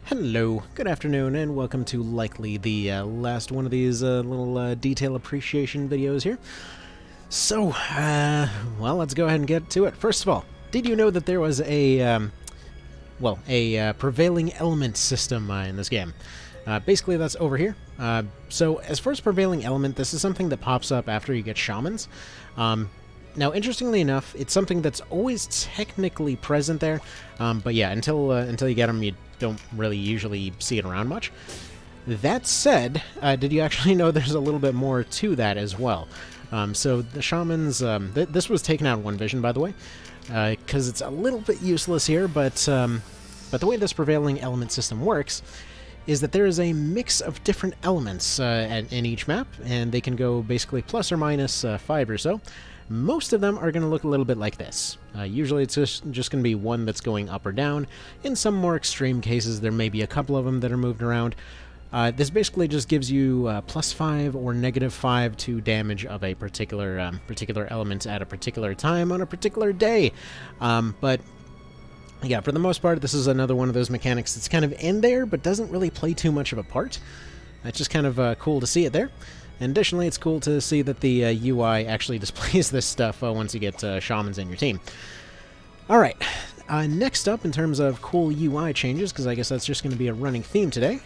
Hello, good afternoon, and welcome to likely the last one of these little detail appreciation videos here. So, well, let's go ahead and get to it. First of all, did you know that there was a Prevailing Element system in this game? Basically, that's over here. So, as far as Prevailing Element, this is something that pops up after you get Shamans. Now, interestingly enough, it's something that's always technically present there, but yeah, until you get them, you don't really usually see it around much. That said, did you actually know there's a little bit more to that as well? So the Shamans, this was taken out in One Vision, by the way, because it's a little bit useless here, but the way this Prevailing Element system works is that there is a mix of different elements in each map, and they can go basically plus or minus 5 or so. Most of them are going to look a little bit like this. Usually it's just going to be one that's going up or down. In some more extreme cases, there may be a couple of them that are moved around. This basically just gives you +5 or -5 to damage of a particular element at a particular time on a particular day. But yeah, for the most part, this is another one of those mechanics that's kind of in there, but doesn't really play too much of a part. It's just kind of cool to see it there. And additionally, it's cool to see that the UI actually displays this stuff once you get Shamans in your team. Alright, next up in terms of cool UI changes, because I guess that's just going to be a running theme today.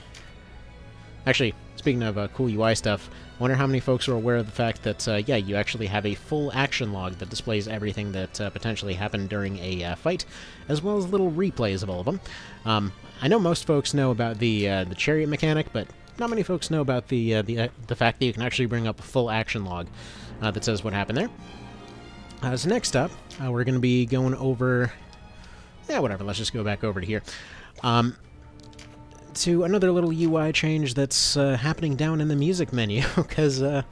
Actually, speaking of cool UI stuff, I wonder how many folks are aware of the fact that, yeah, you actually have a full action log that displays everything that potentially happened during a fight, as well as little replays of all of them. I know most folks know about the chariot mechanic, but not many folks know about the fact that you can actually bring up a full action log that says what happened there. So next up, we're going to be going over... yeah, whatever, let's just go back over to here. To another little UI change that's happening down in the music menu, because a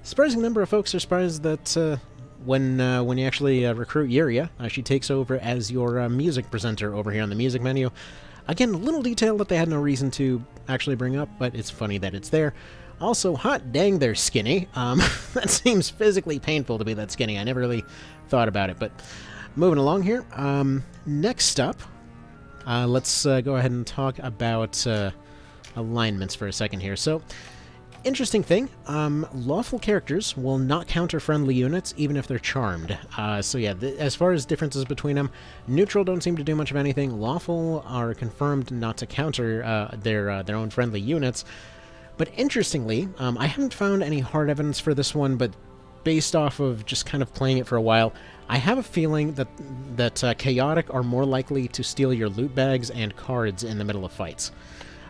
surprising number of folks are surprised that when you actually recruit Yuria, she takes over as your music presenter over here on the music menu. Again, a little detail that they had no reason to actually bring up, but it's funny that it's there. Also, hot dang, they're skinny. That seems physically painful to be that skinny. I never really thought about it, but moving along here. Next up, let's go ahead and talk about alignments for a second here. So, interesting thing, lawful characters will not counter friendly units even if they're charmed. So yeah, as far as differences between them, neutral don't seem to do much of anything. Lawful are confirmed not to counter their own friendly units. But interestingly, I haven't found any hard evidence for this one, but based off of just kind of playing it for a while, I have a feeling that chaotic are more likely to steal your loot bags and cards in the middle of fights.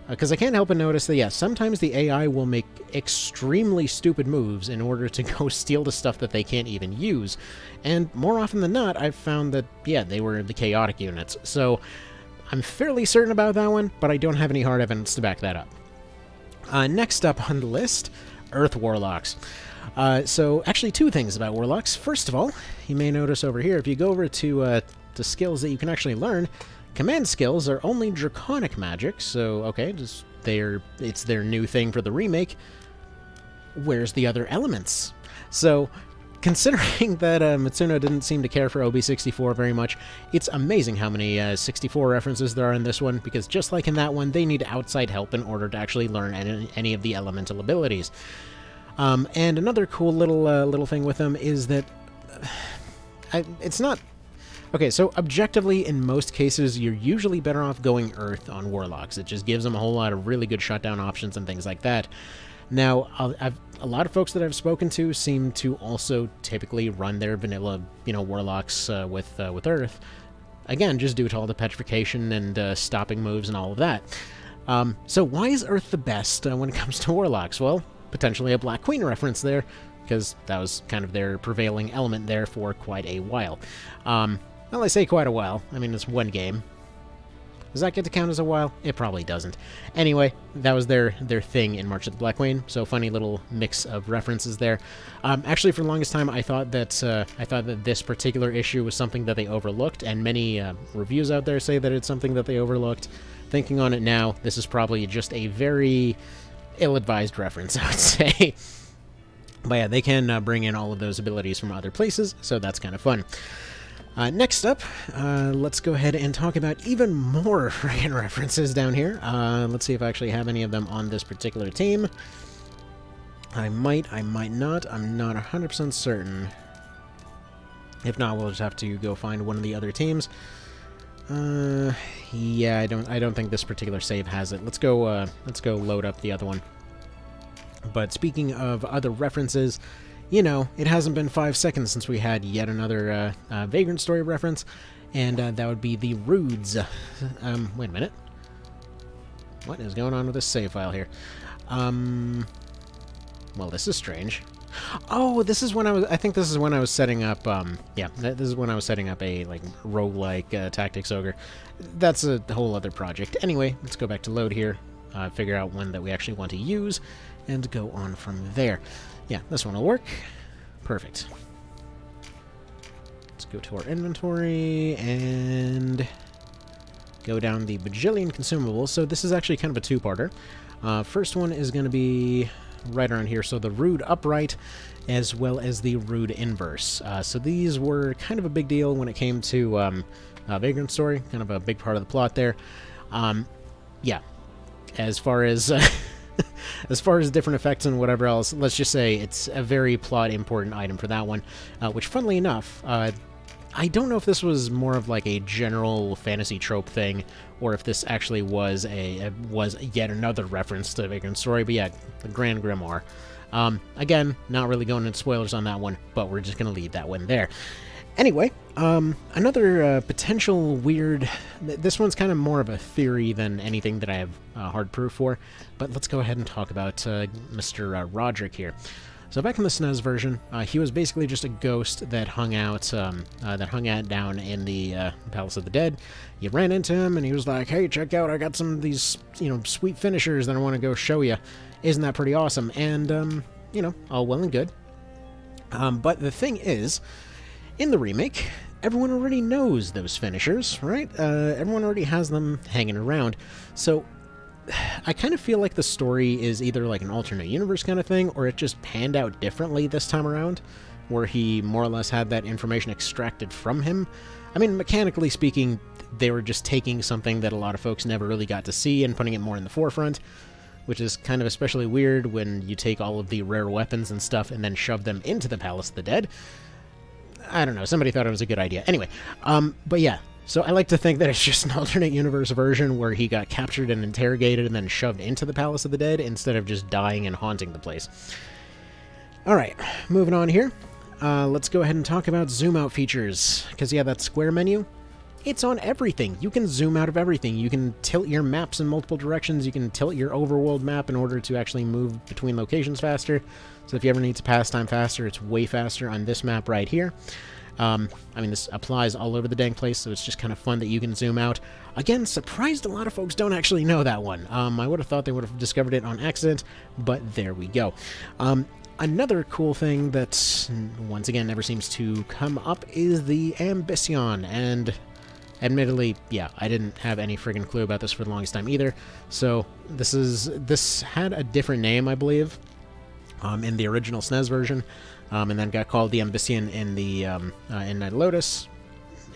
Because I can't help but notice that, yeah, sometimes the AI will make extremely stupid moves in order to go steal the stuff that they can't even use. And more often than not, I've found that, yeah, they were the chaotic units. So I'm fairly certain about that one, but I don't have any hard evidence to back that up. Next up on the list, Earth Warlocks. So actually two things about Warlocks. First of all, you may notice over here, if you go over to skills that you can actually learn, command skills are only draconic magic, so okay, it's their new thing for the remake. Where's the other elements? So, considering that Matsuno didn't seem to care for OB64 very much, it's amazing how many 64 references there are in this one, because just like in that one, they need outside help in order to actually learn any of the elemental abilities. And another cool little thing with them is that it's not... Okay, so objectively, in most cases, you're usually better off going Earth on Warlocks. It just gives them a whole lot of really good shutdown options and things like that. Now, a lot of folks that I've spoken to seem to also typically run their vanilla, Warlocks with Earth. Again, just due to all the petrification and stopping moves and all of that. So why is Earth the best when it comes to Warlocks? Well, potentially a Black Queen reference there, because that was kind of their prevailing element there for quite a while. Well, I say quite a while. I mean, it's one game. Does that get to count as a while? It probably doesn't. Anyway, that was their thing in March of the Black Queen, so funny little mix of references there. Actually, for the longest time, I thought that this particular issue was something that they overlooked, and many reviews out there say that it's something that they overlooked. Thinking on it now, this is probably just a very ill-advised reference, I would say. But yeah, they can bring in all of those abilities from other places, so that's kind of fun. Next up, let's go ahead and talk about even more friggin' references down here. Let's see if I actually have any of them on this particular team. I might not. I'm not 100% certain. If not, we'll just have to go find one of the other teams. Yeah, I don't think this particular save has it. Let's go load up the other one. But speaking of other references, you know, it hasn't been 5 seconds since we had yet another Vagrant Story reference, and that would be the Roods. Wait a minute. What is going on with this save file here? Well, this is strange. Oh, this is when I think this is when I was setting up, yeah, this is when I was setting up a, like, roguelike Tactics Ogre. That's a whole other project. Anyway, let's go back to load here, figure out one that we actually want to use, and go on from there. Yeah, this one will work. Perfect. Let's go to our inventory, and go down the bajillion consumables. So this is actually kind of a two-parter. First one is going to be right around here, so the Rude Upright as well as the Rude Inverse. So these were kind of a big deal when it came to Vagrant Story, kind of a big part of the plot there. Yeah, as far as as far as different effects and whatever else, let's just say it's a very plot important item for that one, which funnily enough, I don't know if this was more of like a general fantasy trope thing, or if this actually was yet another reference to Vagrant Story, but yeah, the Grand Grimoire. Again, not really going into spoilers on that one, but we're just going to leave that one there. Anyway, another potential weird... This one's kind of more of a theory than anything that I have hard proof for, but let's go ahead and talk about Mr. Roderick here. So back in the SNES version, he was basically just a ghost that hung out down in the Palace of the Dead. You ran into him, and he was like, "Hey, check out! I got some of these, sweet finishers that I want to go show you. Isn't that pretty awesome?" And all well and good. But the thing is, in the remake, everyone already knows those finishers, right? Everyone already has them hanging around. So I kind of feel like the story is either like an alternate universe kind of thing, or it just panned out differently this time around, where he more or less had that information extracted from him. I mean, mechanically speaking, they were just taking something that a lot of folks never really got to see and putting it more in the forefront, which is kind of especially weird when you take all of the rare weapons and stuff and then shove them into the Palace of the Dead. I don't know, somebody thought it was a good idea. Anyway, but yeah. So I like to think that it's just an alternate universe version where he got captured and interrogated and then shoved into the Palace of the Dead instead of just dying and haunting the place. Alright, moving on here. Let's go ahead and talk about zoom out features. Because yeah, that square menu, it's on everything. You can zoom out of everything. You can tilt your maps in multiple directions. You can tilt your overworld map in order to actually move between locations faster. So if you ever need to pass time faster, it's way faster on this map right here. I mean, this applies all over the dang place, so it's just kind of fun that you can zoom out. Again, surprised a lot of folks don't actually know that one. I would have thought they would have discovered it on accident, but there we go. Another cool thing that, once again, never seems to come up is the Ambition, and admittedly, yeah, I didn't have any friggin' clue about this for the longest time either. So this had a different name, I believe, in the original SNES version. And then got called the Ambition in the in Night Lotus.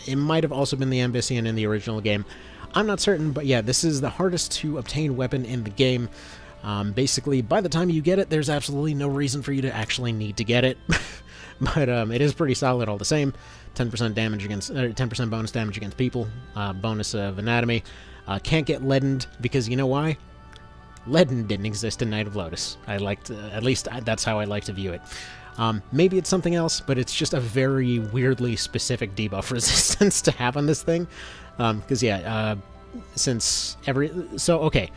It might have also been the Ambition in the original game. I'm not certain, but yeah, this is the hardest to obtain weapon in the game. Basically, by the time you get it, there's absolutely no reason for you to actually need to get it. But it is pretty solid all the same. 10% damage against, 10% bonus damage against people. Bonus of anatomy. Can't get leadened because you know why? Leaden didn't exist in Night of Lotus. At least that's how I like to view it. Maybe it's something else, but it's just a very weirdly specific debuff resistance to have on this thing. Because, yeah, okay,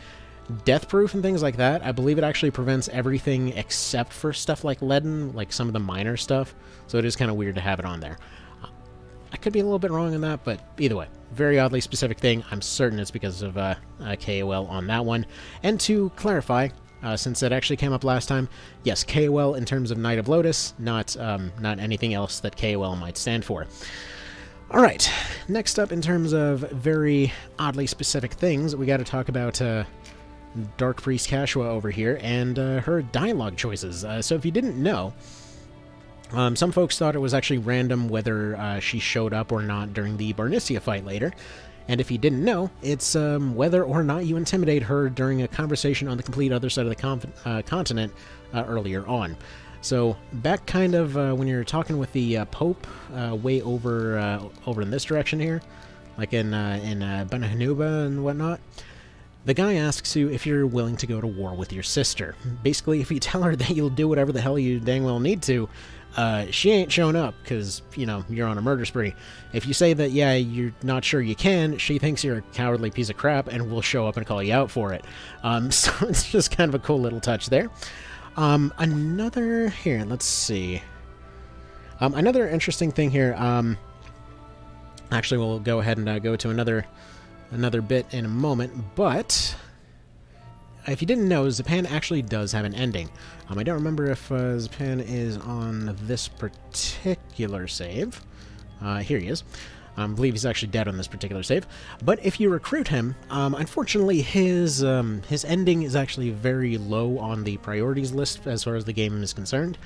death proof and things like that, I believe it actually prevents everything except for stuff like leaden, like some of the minor stuff, so it is kind of weird to have it on there. I could be a little bit wrong on that, but either way, very oddly specific thing. I'm certain it's because of KOL on that one. And to clarify, since it actually came up last time, yes, KOL in terms of Night of Lotus, not anything else that KOL might stand for. Alright, next up in terms of very oddly specific things, we got to talk about Dark Priest Kashua over here and her dialogue choices. So if you didn't know, Some folks thought it was actually random whether she showed up or not during the Barnicia fight later. And if you didn't know, it's whether or not you intimidate her during a conversation on the complete other side of the continent earlier on. So back kind of when you're talking with the Pope way over in this direction here, like in Benahanuba and whatnot, the guy asks you if you're willing to go to war with your sister. Basically, if you tell her that you'll do whatever the hell you dang well need to, she ain't showing up because, you know, you're on a murder spree. If you say that, yeah, you're not sure you can, she thinks you're a cowardly piece of crap and will show up and call you out for it. So it's just kind of a cool little touch there. Here, let's see. Another interesting thing here, actually we'll go ahead and go to another bit in a moment, but if you didn't know, Zapan actually does have an ending. I don't remember if Zapan is on this particular save. Here he is. I believe he's actually dead on this particular save. But if you recruit him, unfortunately his ending is actually very low on the priorities list as far as the game is concerned.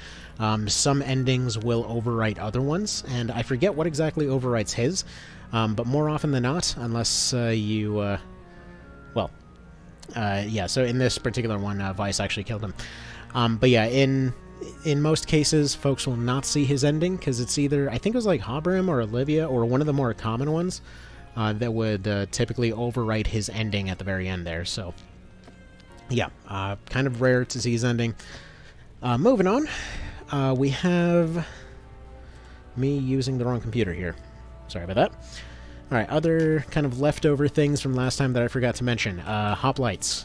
Some endings will overwrite other ones, and I forget what exactly overwrites his, but more often than not, unless yeah, so in this particular one, Vice actually killed him. But yeah, in most cases, folks will not see his ending, because it's either, I think it was like Habrim or Olivia, or one of the more common ones, that would typically overwrite his ending at the very end there, so yeah, kind of rare to see his ending. Moving on, we have me using the wrong computer here. Sorry about that. Alright, other kind of leftover things from last time that I forgot to mention. Hoplites.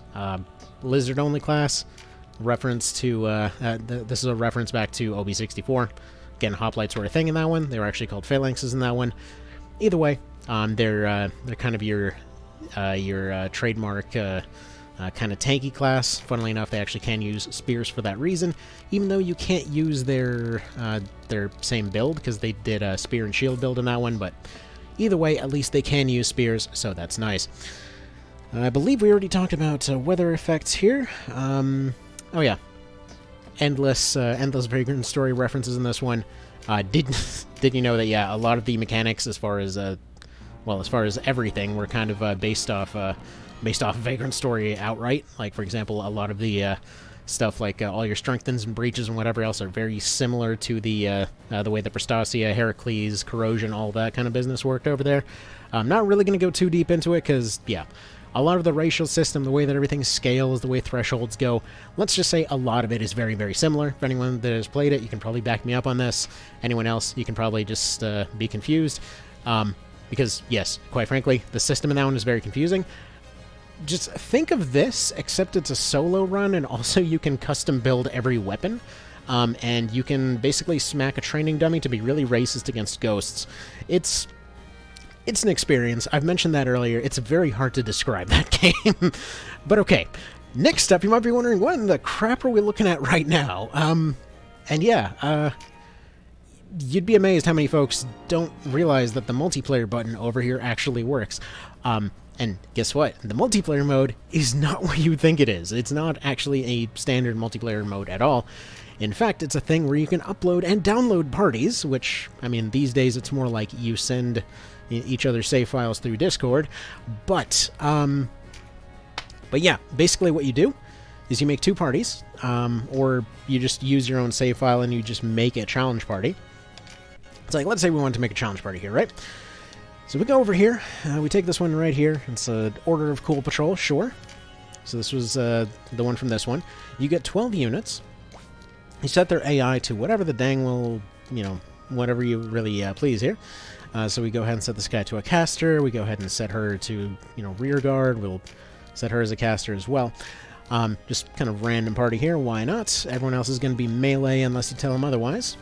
Lizard-only class. Reference to, this is a reference back to OB64. Again, hoplites were a thing in that one. They were actually called phalanxes in that one. Either way, they're kind of your trademark kind of tanky class. Funnily enough, they actually can use spears for that reason, even though you can't use their same build, because they did a spear and shield build in that one, but either way, at least they can use spears, so that's nice. I believe we already talked about weather effects here. Oh yeah, endless Vagrant Story references in this one. Did you know that, yeah, a lot of the mechanics as far as everything were kind of based off Vagrant Story outright. Like, for example, a lot of the stuff like all your strengthens and breaches and whatever else are very similar to the way that Prostasia, Heracles, Corrosion, all that kind of business worked over there. I'm not really going to go too deep into it because, yeah, a lot of the racial system, the way that everything scales, the way thresholds go, let's just say a lot of it is very, very similar. If anyone that has played it, you can probably back me up on this. Anyone else, you can probably just be confused. Because, yes, quite frankly, the system in that one is very confusing. Just think of this, except it's a solo run, and also you can custom build every weapon. And you can basically smack a training dummy to be really racist against ghosts. It's an experience. I've mentioned that earlier. It's very hard to describe that game. But okay, next up, you might be wondering, what in the crap are we looking at right now? And yeah, you'd be amazed how many folks don't realize that the multiplayer button over here actually works. And guess what? The multiplayer mode is not what you think it is. It's not actually a standard multiplayer mode at all. In fact, it's a thing where you can upload and download parties, which, I mean, these days it's more like you send each other save files through Discord. But yeah, basically what you do is you make two parties, or you just use your own save file and you just make a challenge party. It's like, let's say we want to make a challenge party here, right? So we go over here, we take this one right here. It's an Order of Cool Patrol, sure. So this was the one from this one. You get 12 units. You set their AI to whatever the dang will, you know, whatever you really please here. So we go ahead and set this guy to a caster. We go ahead and set her to, you know, rear guard. We'll set her as a caster as well. Just kind of random party here. Why not? Everyone else is going to be melee unless you tell them otherwise.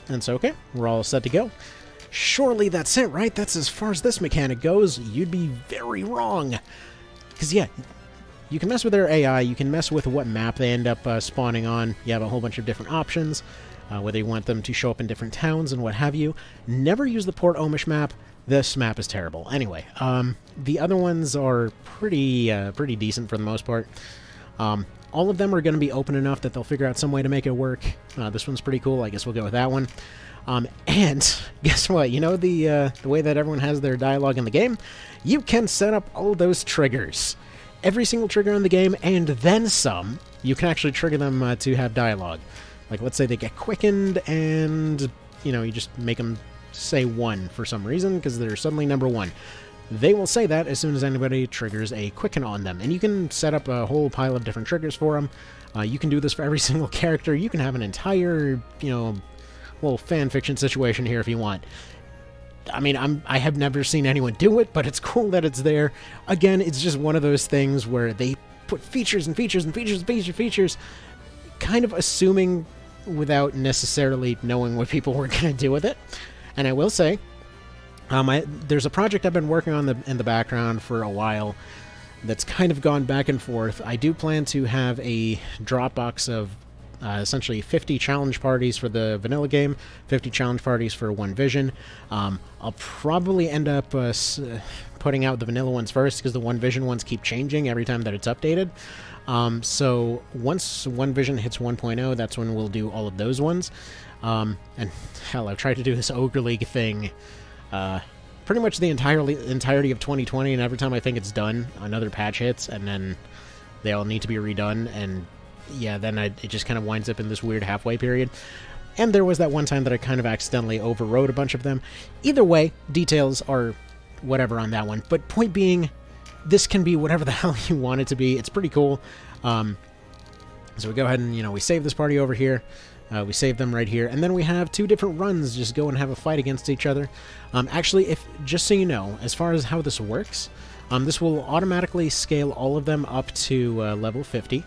And so, okay, we're all set to go. Surely that's it, right? That's as far as this mechanic goes. You'd be very wrong. Because, yeah, you can mess with their AI. You can mess with what map they end up spawning on. You have a whole bunch of different options. Whether you want them to show up in different towns and what have you. Never use the Port Omish map. This map is terrible. Anyway, the other ones are pretty decent for the most part. all of them are going to be open enough that they'll figure out some way to make it work. This one's pretty cool. I guess we'll go with that one. And guess what? You know the way that everyone has their dialogue in the game? You can set up all those triggers. Every single trigger in the game, and then some, you can actually trigger them to have dialogue. Like, let's say they get quickened, and, you know, you just make them say 1 for some reason, because they're suddenly number 1. They will say that as soon as anybody triggers a quicken on them. And you can set up a whole pile of different triggers for them. You can do this for every single character. You can have an entire, you know, little fan fiction situation here if you want. I mean, I have never seen anyone do it, but it's cool that it's there. Again, it's just one of those things where they put features and features and features and features, kind of assuming without necessarily knowing what people were going to do with it. And I will say, there's a project I've been working on in the background for a while that's kind of gone back and forth. I do plan to have a Dropbox of essentially 50 challenge parties for the vanilla game, 50 challenge parties for One Vision. I'll probably end up putting out the vanilla ones first, because the One Vision ones keep changing every time that it's updated. So once One Vision hits 1.0, that's when we'll do all of those ones. And hell, I've tried to do this Ogre League thing pretty much the entirety of 2020, and every time I think it's done, another patch hits, and then they all need to be redone, and yeah, then it just kind of winds up in this weird halfway period. And there was that one time that I kind of accidentally overrode a bunch of them. Either way, details are whatever on that one, but point being, this can be whatever the hell you want it to be. It's pretty cool. So we go ahead and, you know, we save this party over here. We save them right here, and then we have 2 different runs just go and have a fight against each other. Actually, just so you know, as far as how this works, this will automatically scale all of them up to level 50,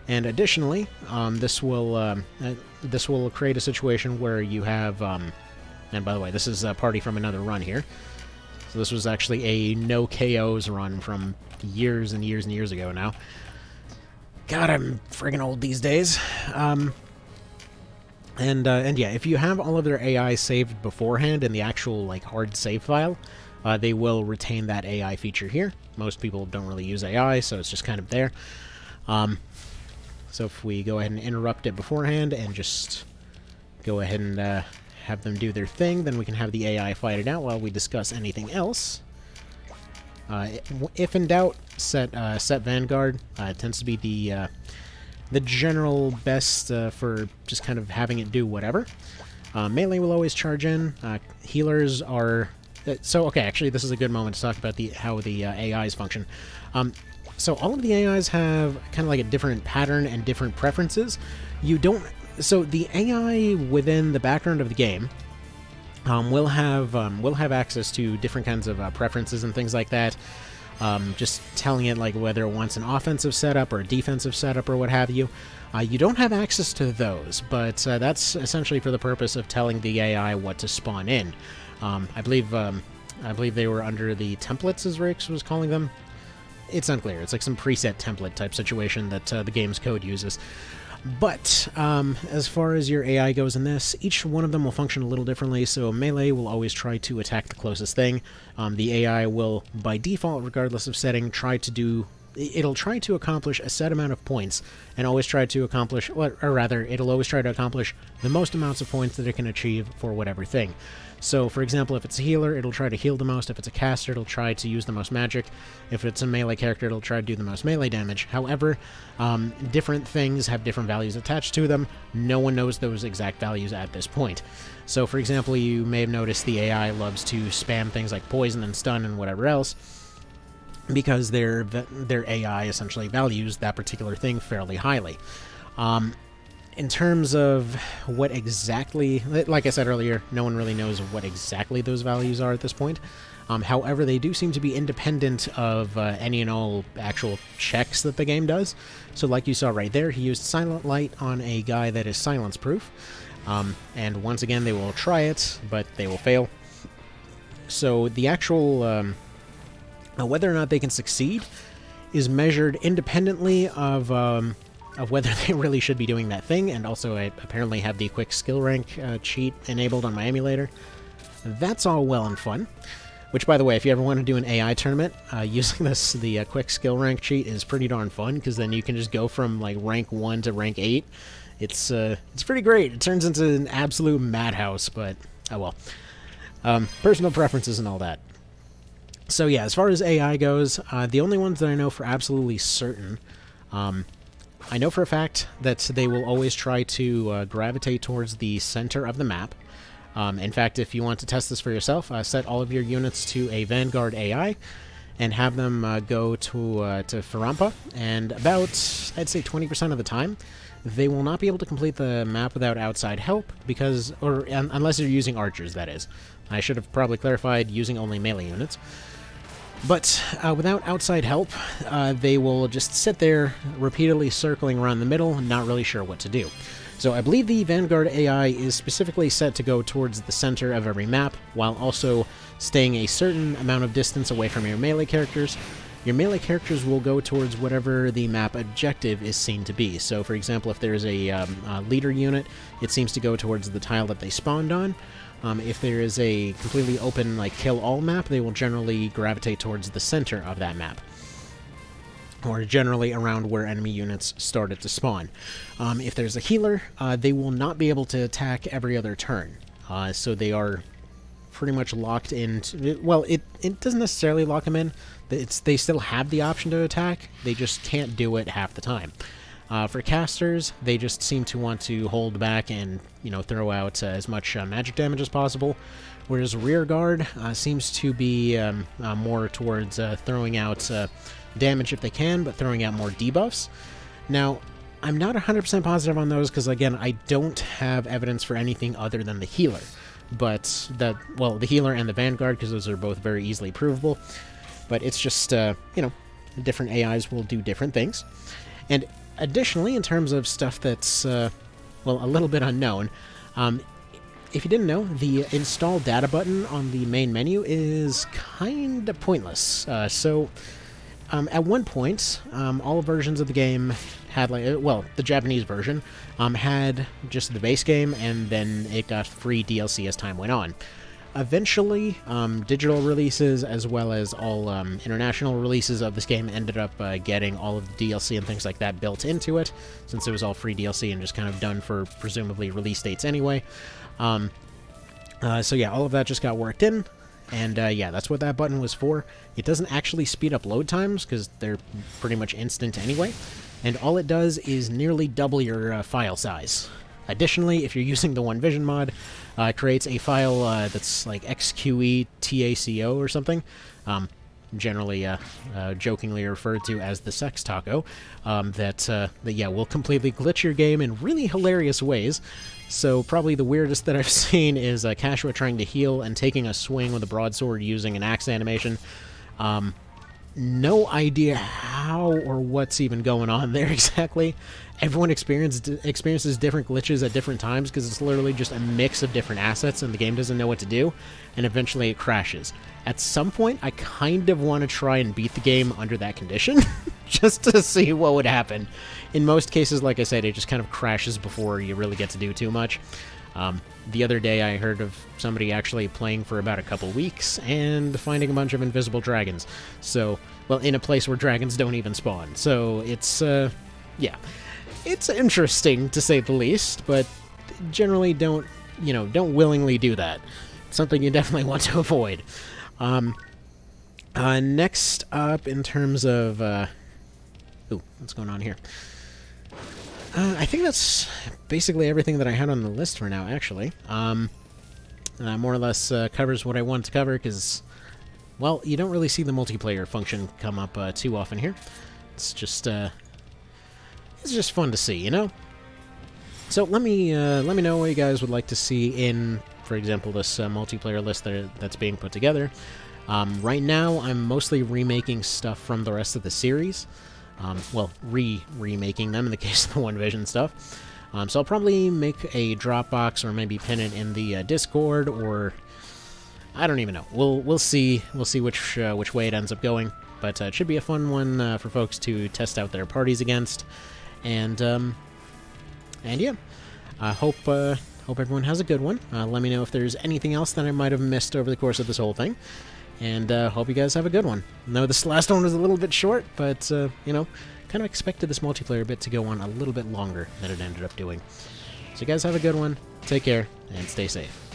and additionally, this will create a situation where you have, and by the way, this is a party from another run here. So this was actually a no KOs run from years and years and years ago now. God, I'm friggin' old these days. And yeah, if you have all of their AI saved beforehand in the actual, like, hard save file, they will retain that AI feature here. Most people don't really use AI, so it's just kind of there. So if we go ahead and interrupt it beforehand and just go ahead and have them do their thing, then we can have the AI fight it out while we discuss anything else. If in doubt, set Vanguard. It tends to be the general best for just kind of having it do whatever. Melee will always charge in. Healers are... So, okay, actually, this is a good moment to talk about how the AIs function. So all of the AIs have kind of like a different pattern and different preferences. You don't... So the AI within the background of the game will have access to different kinds of preferences and things like that. Just telling it like whether it wants an offensive setup or a defensive setup or what have you. You don't have access to those, but that's essentially for the purpose of telling the AI what to spawn in. I believe they were under the templates, as Rix was calling them. It's unclear. It's like some preset template type situation that the game's code uses. But as far as your AI goes in this, each one of them will function a little differently. So melee will always try to attack the closest thing. The AI will, by default, regardless of setting, it'll try to accomplish a set amount of points, and always try to accomplish, or rather, it'll always try to accomplish the most amounts of points that it can achieve for whatever thing. So, for example, if it's a healer, it'll try to heal the most. If it's a caster, it'll try to use the most magic. If it's a melee character, it'll try to do the most melee damage. However, different things have different values attached to them. No one knows those exact values at this point. So, for example, you may have noticed the AI loves to spam things like poison and stun and whatever else, because their AI essentially values that particular thing fairly highly. In terms of what exactly, like I said earlier, no one really knows what exactly those values are at this point. However, they do seem to be independent of any and all actual checks that the game does. So like you saw right there, he used Silent Light on a guy that is silence-proof. And once again, they will try it, but they will fail. So the actual... whether or not they can succeed is measured independently of whether they really should be doing that thing, and also I apparently have the quick skill rank cheat enabled on my emulator. That's all well and fun. Which, by the way, if you ever want to do an AI tournament, using the quick skill rank cheat is pretty darn fun, because then you can just go from like rank 1 to rank 8. It's pretty great. It turns into an absolute madhouse, but oh well. Personal preferences and all that. So yeah, as far as AI goes, the only ones that I know for absolutely certain, I know for a fact that they will always try to gravitate towards the center of the map. In fact, if you want to test this for yourself, set all of your units to a Vanguard AI and have them go to Farampa, and about, I'd say 20% of the time, they will not be able to complete the map without outside help, because, unless you're using archers, that is. I should have probably clarified using only melee units. But without outside help, they will just sit there repeatedly circling around the middle, not really sure what to do. So I believe the Vanguard AI is specifically set to go towards the center of every map, while also staying a certain amount of distance away from your melee characters. Your melee characters will go towards whatever the map objective is seen to be. So, for example, if there's a leader unit, it seems to go towards the tile that they spawned on. If there is a completely open, like, kill-all map, they will generally gravitate towards the center of that map, or generally around where enemy units started to spawn. If there's a healer, they will not be able to attack every other turn. So they are pretty much locked in. Well, it doesn't necessarily lock them in. They still have the option to attack. They just can't do it half the time. For casters, they just seem to want to hold back and, you know, throw out as much magic damage as possible. Whereas rear guard seems to be more towards throwing out damage if they can, but throwing out more debuffs. Now, I'm not 100% positive on those because, again, I don't have evidence for anything other than the healer. But, well, the healer and the Vanguard, because those are both very easily provable. But it's just, you know, different AIs will do different things. And additionally, in terms of stuff that's, well, a little bit unknown, if you didn't know, the install data button on the main menu is kind of pointless. At one point, all versions of the game had, like, well, the Japanese version had just the base game, and then it got free DLC as time went on. Eventually, digital releases as well as all international releases of this game ended up getting all of the DLC and things like that built into it, since it was all free DLC and just kind of done for presumably release dates anyway. So yeah, all of that just got worked in. And yeah, that's what that button was for. It doesn't actually speed up load times, because they're pretty much instant anyway. And all it does is nearly double your file size. Additionally, if you're using the One Vision mod, it creates a file that's like XQETACO or something. Generally jokingly referred to as the sex taco, that yeah, will completely glitch your game in really hilarious ways. So probably the weirdest that I've seen is Kashua trying to heal and taking a swing with a broadsword using an axe animation. No idea how or what's even going on there exactly. Everyone experiences different glitches at different times, because it's literally just a mix of different assets and the game doesn't know what to do, and eventually it crashes. At some point, I kind of want to try and beat the game under that condition, just to see what would happen. In most cases, like I said, it just kind of crashes before you really get to do too much. The other day I heard of somebody actually playing for about a couple weeks and finding a bunch of invisible dragons. So, well, in a place where dragons don't even spawn. So it's, yeah. It's interesting, to say the least, but generally don't willingly do that. It's something you definitely want to avoid. Next up, in terms of, ooh, what's going on here? I think that's basically everything that I had on the list for now, actually. More or less covers what I wanted to cover, because, well, you don't really see the multiplayer function come up too often here. It's just fun to see, you know? So let me know what you guys would like to see in, for example, this multiplayer list that's being put together. Right now, I'm mostly remaking stuff from the rest of the series. Well, remaking them in the case of the One Vision stuff. So I'll probably make a Dropbox, or maybe pin it in the Discord, or I don't even know. We'll see. We'll see which way it ends up going. But it should be a fun one for folks to test out their parties against. And yeah, I hope everyone has a good one. Let me know if there's anything else that I might have missed over the course of this whole thing. and hope you guys have a good one. No, this last one was a little bit short, but, you know, kind of expected this multiplayer bit to go on a little bit longer than it ended up doing. So you guys have a good one, take care, and stay safe.